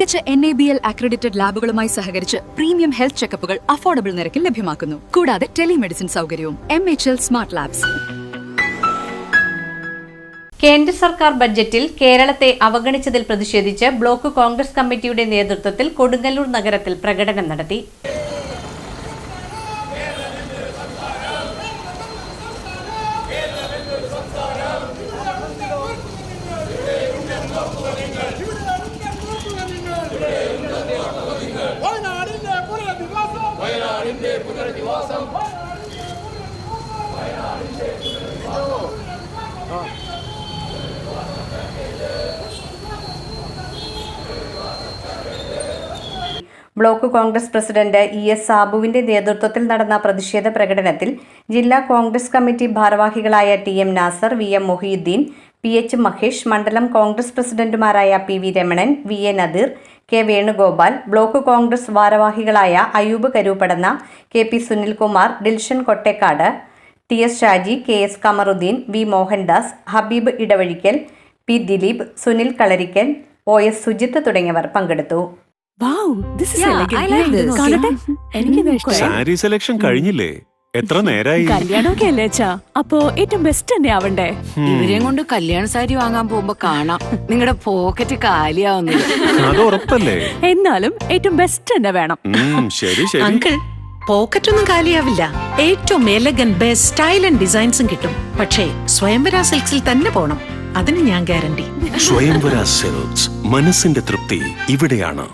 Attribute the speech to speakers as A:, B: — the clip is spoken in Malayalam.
A: മികച്ച NABL അക്രഡിറ്റഡ് ലാബുകളുമായി സഹകരിച്ച് പ്രീമിയം ഹെൽത്ത് ചെക്കപ്പുകൾ അഫോർഡബിൾ നിരക്കിൽ ലഭ്യമാക്കുന്നു. കൂടാതെ ടെലിമെഡിസിൻ സൗകര്യവും. MHL smart labs.
B: കേന്ദ്ര സർക്കാർ ബഡ്ജറ്റിൽ കേരളത്തെ അവഗണിച്ചതിൽ പ്രതിഷേധിച്ച് ബ്ലോക്ക് കോൺഗ്രസ് കമ്മിറ്റിയുടെ നേതൃത്വത്തിൽ കൊടുങ്ങല്ലൂർ നഗരത്തിൽ പ്രകടനം നടത്തി. ബ്ലോക്ക് കോൺഗ്രസ് പ്രസിഡന്റ് ES സാബുവിന്റെ നേതൃത്വത്തിൽ നടന്ന പ്രതിഷേധ പ്രകടനത്തിൽ ജില്ലാ കോൺഗ്രസ് കമ്മിറ്റി ഭാരവാഹികളായ TM Nasar, VM Moheeddin, PH Mahesh, മണ്ഡലം കോൺഗ്രസ് പ്രസിഡന്റുമാരായ PV Ramanan, VA Nadeer, K Venugopal, block Congress ഭാരവാഹികളായ Ayoob Karupadanna, KP Sunilkumar, Dilshan Kottekkad, TS Shaji, KS Kamaruddin, V Mohandas, Habib Edavazhikkal, P Dileep, Sunil കളരിക്കൽ, OS സുജിത്ത് തുടങ്ങിയവർ പങ്കെടുത്തു.
C: സാരി സെലക്ഷൻ കഴിഞ്ഞില്ലേ? എത്ര നേരായി?
D: കല്യാണമൊക്കെ അല്ലേ അച്ഛാ? അപ്പോ ഏറ്റവും ബെസ്റ്റ് തന്നെ ആവണ്ടേ?
E: ഇവരെയും കൊണ്ട് കല്യാണ സാരി വാങ്ങാൻ പോകുമ്പോ കാണാം നിങ്ങളുടെ പോക്കറ്റ് കാലിയാവുന്നില്ല.
C: അത് ഉറപ്പല്ലേ?
D: എന്നാലും ഏറ്റവും ബെസ്റ്റ് തന്നെ വേണം.
C: ശരി ശരി.
F: അങ്കിൾ, പോക്കറ്റ് ഒന്നും കാലിയാവില്ല. ഏറ്റവും എലഗൻ ബെസ്റ്റ് സ്റ്റൈൽ ആൻഡ് ഡിസൈൻസും കിട്ടും. പക്ഷേ സ്വയംവര സിൽക്സിൽ തന്നെ പോണം. അതിന് ഞാൻ ഗ്യാരണ്ടി.
C: സ്വയംവര സിൽക്സ്, മനസ്സിന്റെ തൃപ്തി ഇവിടെയാണ്.